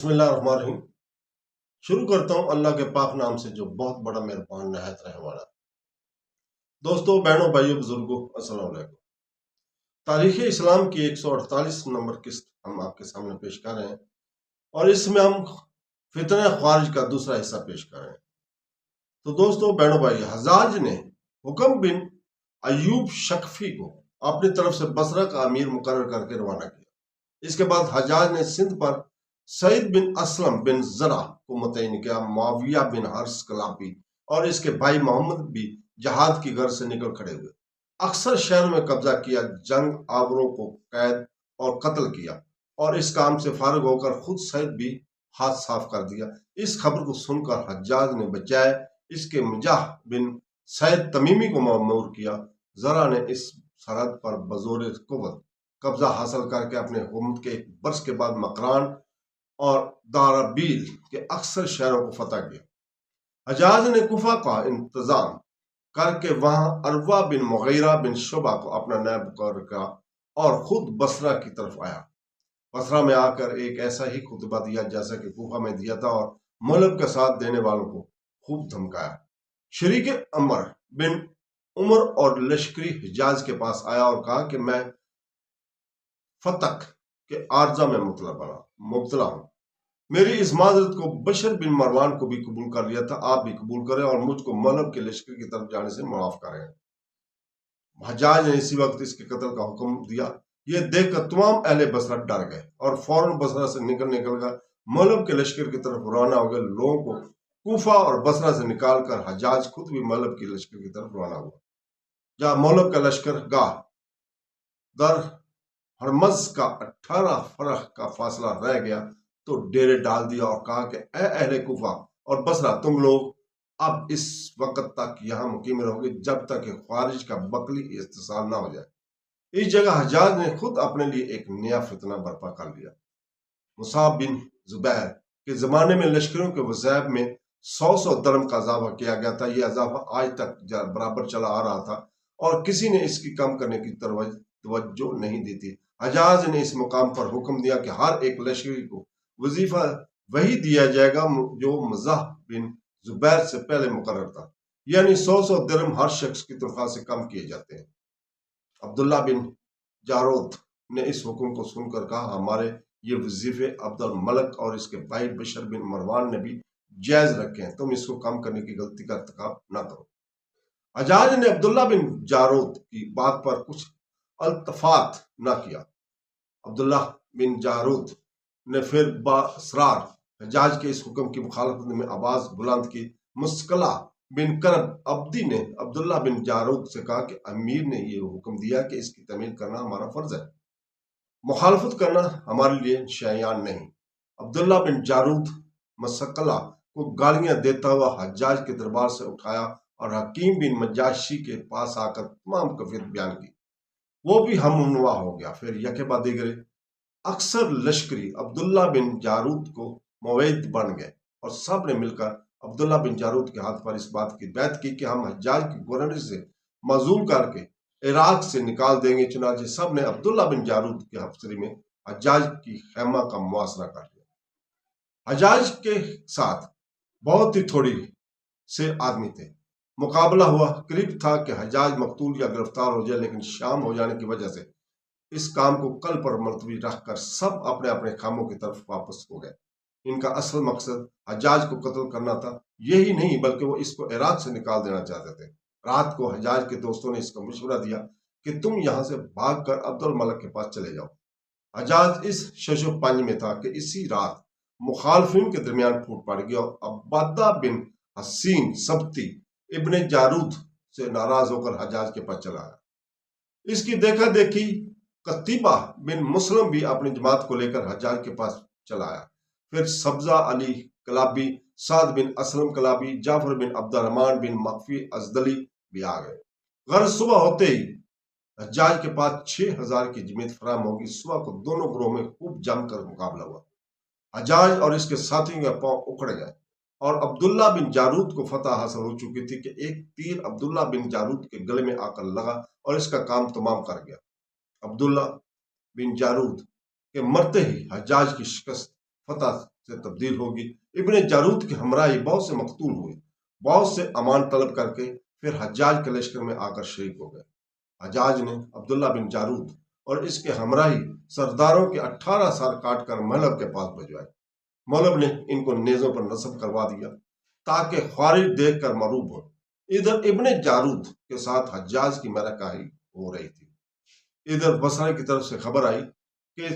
بسم اللہ الرحمن الرحیم۔ شروع کرتا ہوں اللہ کے پاک نام سے جو بہت بڑا مہربان نہایت رحم والا۔ دوستو، بہنوں، بھائیوں، بزرگوں، السلام علیکم۔ تاریخ اسلام کی 148 نمبر قسط ہم آپ کے سامنے پیش کر رہے ہیں، اور اس میں ہم فتنہ خوارج کا دوسرا حصہ پیش کر رہے ہیں۔ تو دوستو، بہنوں، بھائی، حجاج نے حکم بن ایوب شکفی کو اپنی طرف سے بصرہ کا امیر مقرر کر کے روانہ کیا۔ اس کے بعد حجاج نے سندھ پر سعید بن اسلم بن زرع کو متعین کیا۔ معاویہ بن حرس کلابی اور اس کے بھائی محمد بھی جہاد کی غرض سے نکل کھڑے ہوئے۔ اکثر شہروں میں قبضہ کیا، جنگ آوروں کو قید اور قتل کیا، اور اس کام سے فارغ ہو کر خود سعید بھی ہاتھ صاف کر دیا۔ اس خبر کو سن کر حجاج نے بجائے اس کے مجاح بن سعید تمیمی کو مأمور کیا۔ زرع نے اس سرحد پر بزور قوت قبضہ حاصل کر کے اپنے حکومت کے ایک برس کے بعد مکران اور دارابیل کے اکثر شہروں کو فتح کیا۔ حجاج نے کوفہ کا انتظام کر کے وہاں عروہ بن مغیرہ بن شعبہ کو اپنا نائب مقرر کیا اور خود بصرہ کی طرف آیا۔ بصرہ میں آ کر ایک ایسا ہی خطبہ دیا جیسا کہ کوفہ میں دیا تھا، اور ملک کا ساتھ دینے والوں کو خوب دھمکایا۔ شریک عمر بن عمر اور لشکری حجاج کے پاس آیا اور کہا کہ میں فتق کے عارضہ میں مبتلا ہوں۔ میری اس معذرت کو بشر بن مروان کو بھی قبول کر لیا تھا، آپ بھی قبول کریں اور مجھ کو ملک کے لشکر کی طرف جانے سے معاف کریں۔ حجاج نے اسی وقت اس کے قتل کا حکم دیا۔ یہ دیکھ کر تمام اہل بصرہ ڈر گئے اور فوراً بصرہ سے نکل کر ملک کے لشکر کی طرف روانہ ہو گئے۔ لوگوں کو کوفہ اور بصرہ سے نکال کر حجاج خود بھی ملک کے لشکر کی طرف روانہ ہوا۔ جہاں ملک کا لشکر گاہ در ہرمز کا 18 فرخ کا فاصلہ رہ گیا تو ڈیرے ڈال دیا اور کہا کہ اے اہل کوفہ اور بصرہ، تم لوگ اب اس وقت تک یہاں مقیم رہو گے جب تک کہ خوارج کا بقلی استحصال نہ ہو جائے۔ اس جگہ حجاج نے خود اپنے لیے ایک نیا فتنہ برپا کر لیا۔ مصعب بن زبیر کے زمانے میں لشکروں کے وظائف میں 100 درم کا اضافہ کیا گیا تھا۔ یہ اضافہ آج تک برابر چلا آ رہا تھا اور کسی نے اس کی کم کرنے کی توجہ نہیں دی تھی۔ حجاج نے اس مقام پر حکم دیا کہ ہر ایک لشکری کو وظیفہ وہی دیا جائے گا جو مصعب بن زبیر سے پہلے مقرر تھا، یعنی 100 درم ہر شخص کی تنخواہ سے کم کیے جاتے ہیں۔ عبداللہ بن جارود نے اس حکم کو سن کر کہا، ہمارے یہ وظیفے عبد الملک اور اس کے بھائی بشر بن مروان نے بھی جائز رکھے ہیں، تم اس کو کم کرنے کی غلطی کا ارتکاب نہ کرو۔ حجاج نے عبداللہ بن جارود کی بات پر کچھ التفات نہ کیا۔ عبداللہ بن جارود نے پھر باصرار حجاج کے اس حکم کی مخالفت میں آواز بلند کی۔ مسکلہ بن کرب عبدی نے عبداللہ بن جارود سے کہا کہ امیر نے یہ حکم دیا کہ اس کی تعمیل کرنا ہمارا فرض ہے، مخالفت کرنا ہمارے لیے شایان نہیں۔ عبداللہ بن جارود مسکلہ کو گالیاں دیتا ہوا حجاج کے دربار سے اٹھایا اور حکیم بن مجاشی کے پاس آ کر تمام کفیت بیان کی۔ وہ بھی ہم نوا ہو گیا۔ پھر یکے بعد دیگرے اکثر لشکری عبداللہ بن جارود کو موید بن گئے اور سب نے مل کر عبداللہ بن جارود کے ہاتھ پر اس بات کی بیعت کی کہ ہم حجاج کی گورنری سے معزول کر کے عراق سے نکال دیں گے۔ چنانچہ سب نے عبداللہ بن جارود کے افسری میں حجاج کی خیمہ کا محاصرہ کر لیا۔ حجاج کے ساتھ بہت ہی تھوڑی سے آدمی تھے۔ مقابلہ ہوا، قریب تھا کہ حجاج مقتول یا گرفتار ہو جائے، لیکن شام ہو جانے کی وجہ سے اس کام کو کل پر ملتوی رکھ کر سب اپنے اپنے کاموں کی طرف واپس ہو گئے۔ ان کا اصل مقصد حجاج کو قتل کرنا تھا، یہی نہیں بلکہ وہ اس کو عراق سے نکال دینا چاہتے تھے۔ رات کو حجاج کے دوستوں نے اس کا مشورہ دیا کہ تم یہاں سے بھاگ کر عبد الملک کے پاس چلے جاؤ۔ حجاج اس شش و پنج میں تھا کہ اسی رات مخالفین کے درمیان پھوٹ پڑ گیا اور عبادہ بن حسین سبتی ابن جارود سے ناراض ہو کر حجاج کے پاس چلا آیا۔ اس کی دیکھا دیکھی قتیبہ بن مسلم بھی اپنی جماعت کو لے کر حجاج کے پاس چلا آیا۔ پھر سبزہ علی کلابی، سعد بن اسلم کلابی، جعفر بن عبد الرحمن بن مخفی ازدلی بھی آ گئے۔ غرض صبح ہوتے ہی حجاج کے پاس 6000 کی جمعیت فراہم ہوگی۔ صبح کو دونوں گروہوں میں خوب جم کر مقابلہ ہوا۔ حجاج اور اس کے ساتھیوں کے پاؤں اکھڑ گئے اور عبداللہ بن جارود کو فتح حاصل ہو چکی تھی کہ ایک تیر عبداللہ بن جارود کے گلے میں آ کر لگا اور اس کا کام تمام کر گیا۔ عبداللہ بن جارود کے مرتے ہی حجاج کی شکست فتح سے تبدیل ہوگی۔ ابن جارود کی ہمراہی بہت سے مقتول ہوئے، بہت سے امان طلب کر کے پھر حجاج کے لشکر میں آ کر شریک ہو گئے۔ حجاج نے عبداللہ بن جارود اور اس کے ہمراہی سرداروں کے 18 سر کاٹ کر مہلب کے پاس بھجوائے۔ مہلب نے ان کو نیزوں پر نصب کروا دیا تاکہ خوارج دیکھ کر مروب ہو۔ ادھر ابن جارود کے ساتھ حجاج کی مہرکائی ہو رہی تھی۔ ادھر بصرہ کی طرف سے خبر آئی کہ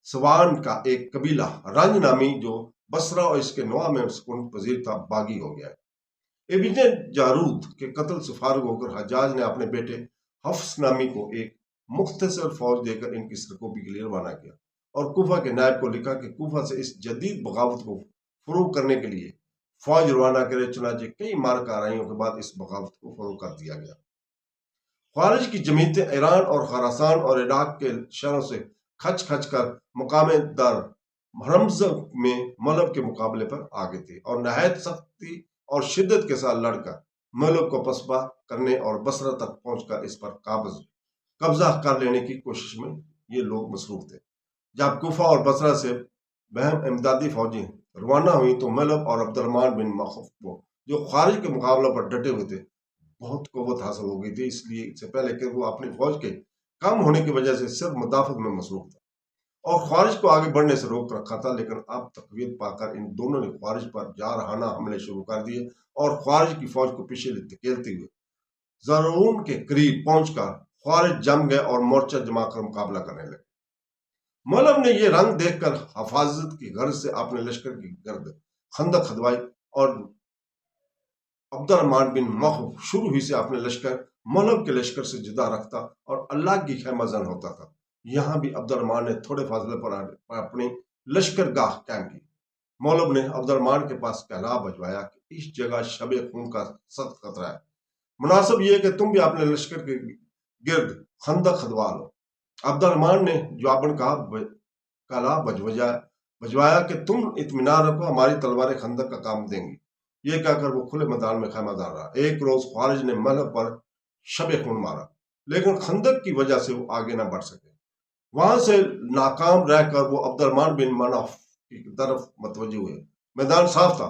سوان کا ایک قبیلہ رنج نامی جو بصرہ اور اس کے نواح میں سکون پذیر تھا باغی ہو گیا ہے۔ ابن جارود کے قتل سے فارغ ہو کر حجاج نے اپنے بیٹے حفص نامی کو ایک مختصر فوج دے کر ان کی سرکوبی کے لیے روانہ کیا اور کوفہ کے نائب کو لکھا کہ کوفہ سے اس جدید بغاوت کو فروغ کرنے کے لیے فوج روانہ کرے۔ چنانچہ کئی مارکہ آرائیوں کے بعد اس بغاوت کو فروغ کر دیا گیا۔ خوارج کی جماعتیں ایران اور خراسان اور عراق کے شہروں سے کھچ کھچ کر مقام در ہرمز میں مغلب کے مقابلے پر آگے تھے اور نہایت سختی اور شدت کے ساتھ لڑ کر مغلب کو پسپا کرنے اور بصرہ تک پہنچ کر اس پر قبضہ کر لینے کی کوشش میں یہ لوگ مصروف تھے۔ جب کوفہ اور بصرہ سے بہم امدادی فوجیں روانہ ہوئی تو مغلب اور عبد الرحمن بن مخف کو جو خارج کے مقابلہ پر ڈٹے ہوئے تھے بہت قوت حاصل ہو گئی تھی، اس لیے اس سے پہلے کہ وہ اپنی فوج کے کم ہونے کی وجہ سے صرف مدافعت میں مصروف تھا اور خوارج کو آگے بڑھنے سے روک رکھا تھا، لیکن اب تقویت پا کر ان دونوں نے خوارج پر جارحانہ حملے شروع کر دیے اور خوارج کی فوج کو پیچھے دھکیلتے ہوئے زرعون کے قریب پہنچ کر خوارج جم گئے اور مورچہ جما کر مقابلہ کرنے لگے۔ مغلب نے یہ رنگ دیکھ کر حفاظت کی غرض سے اپنے لشکر کی گرد خندق کھدوائی اور عبد الرحمن بن مخف شروع ہی سے اپنے لشکر مغلب کے لشکر سے جدا رکھتا اور اللہ کی خیمہ زن ہوتا تھا۔ یہاں بھی عبد الرحمن نے تھوڑے فاصلے پر اپنی لشکر گاہ قائم کی۔ مغلب نے عبد الرحمن کے پاس کہلا بجوایا کہ اس جگہ شب خون کا سخت خطرہ ہے، مناسب یہ ہے کہ تم بھی اپنے لشکر کے گرد خندق کھدوا لو۔ عبد الرحمن نے جواباً کہا کہلا بجوایا کہ تم اطمینان رکھو، ہماری تلواریں خندق کا کام دیں گی۔ یہ کہہ کر وہ کھلے میدان میں خیمہ دار رہا۔ ایک روز خوارج نے مغلب پر شب خون مارا، لیکن خندق کی وجہ سے وہ آگے نہ بڑھ سکے۔ وہاں سے ناکام رہ کر وہ عبد الرحمن بن مناف کی طرف متوجہ ہوئے۔ میدان صاف تھا،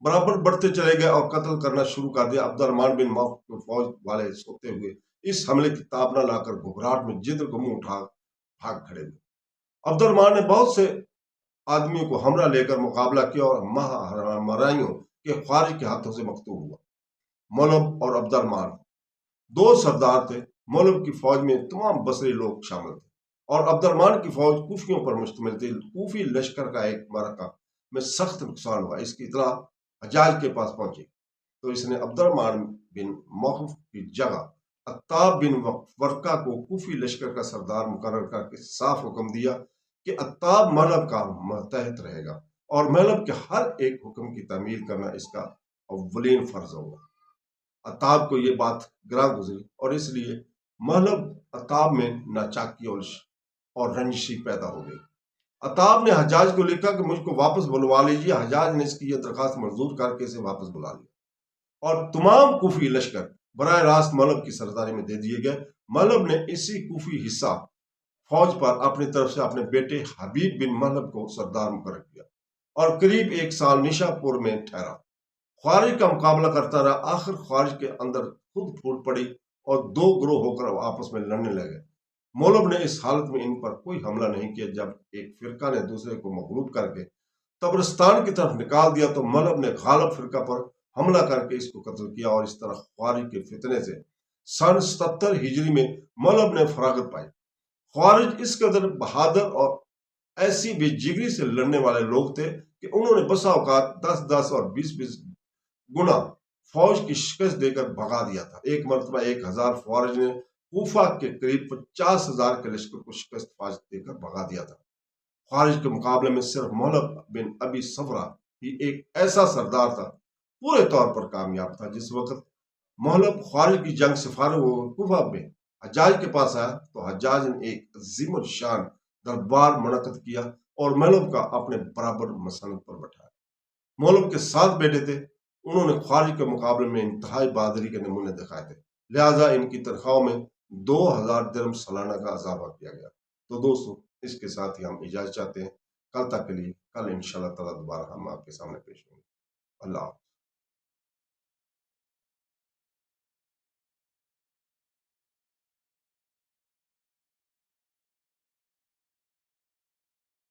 برابر بڑھتے چلے گئے اور قتل کرنا شروع کر دیا۔ عبد الرحمن بن مناف کو فوج والے سوتے ہوئے اس حملے کی تاب نہ لا کر گھبراہٹ میں جدر کو منہ اٹھا بھاگ کھڑے ہوئے۔ عبد الرحمن نے بہت سے آدمیوں کو ہمراہ لے کر مقابلہ کیا اور مہرائیوں کے خوارج کے ہاتھوں سے مقتول ہوا۔ مغلب اور عبد الرحمن دو سردار تھے۔ مغلب کی فوج میں تمام بصری لوگ شامل تھے اور عبد الرحمن کی فوج کوفیوں پر مشتمل تھی۔ کوفی لشکر کا ایک معرکہ میں سخت نقصان ہوا۔ اس کی اطلاع حجاج کے پاس پہنچی تو اس نے عبد الرحمن بن مخف کی جگہ عتاب بن ورقہ کو کوفی لشکر کا سردار مقرر کر کے صاف حکم دیا کہ عتاب مغلب کا ماتحت رہے گا اور مغلب کے ہر ایک حکم کی تعمیل کرنا اس کا اولین فرض ہوگا۔ عتاب کو یہ بات گراں گزری اور اس لیے مغلب عتاب میں ناچاکی اور رنجشی پیدا ہو گئی۔ عتاب نے حجاج کو لکھا کہ مجھ کو واپس بلوا لیجیے۔ حجاج نے اس کی یہ درخواست منظور کر کے اسے واپس بلا لیا اور تمام کوفی لشکر براہ راست مغلب کی سرداری میں دے دیے گئے۔ مغلب نے اسی کوفی حصہ فوج پر اپنی طرف سے اپنے بیٹے حبیب بن مغلب کو سردار مقرر کیا اور قریب ایک سال نیشا پور میں ٹھہرا۔ خوارج کا مقابلہ کرتا رہا۔ آخر خوارج کے اندر خود پھوٹ پڑی اور دو گروہ ہو کر آپس میں لڑنے لگے۔ مغلب نے اس حالت میں ان پر کوئی حملہ نہیں کیا۔ جب ایک فرقہ نے دوسرے کو مغلوب کر کے طبرستان کی طرف نکال دیا تو مغلب نے غالب فرقہ پر حملہ کر کے اس کو قتل کیا اور اس طرح خوارج کے فتنے سے سن 77 ہجری میں مغلب نے فراغت پائی۔ خوارج اس قدر بہادر اور ایسی بے جگری سے لڑنے والے لوگ تھے کہ انہوں نے بسا اوقات 10 اور 20 گنا فوج کی شکست دے کر بھگا دیا تھا۔ ایک مرتبہ 1000 خوارج نے کوفہ کے قریب 50,000 کے لشکر کو شکست دے کر بھگا دیا تھا۔ خوارج کے مقابلے میں صرف مغلب بن ابی صفرہ ہی ایک ایسا سردار تھا پورے طور پر کامیاب تھا۔ جس وقت مغلب خوارج کی جنگ سے فارغ ہو کوفہ میں حجاج کے پاس آیا تو حجاج نے ایک عظیم الشان دربار منعقد کیا اور مغلب کا اپنے برابر مسند پر بٹھایا۔ مغلب کے 7 بیٹے تھے، انہوں نے خوارج کے مقابلے میں انتہائی بہادری کے نمونے دکھائے تھے، لہٰذا ان کی تنخواہوں میں 2000 درہم سالانہ کا اضافہ کیا گیا۔ تو دوستو اس کے ساتھ ہی ہم اجازت چاہتے ہیں۔ کل تک کے لیے کل انشاءاللہ تعالیٰ دوبارہ ہم آپ کے سامنے پیش ہوں گے۔ اللہ حافظ۔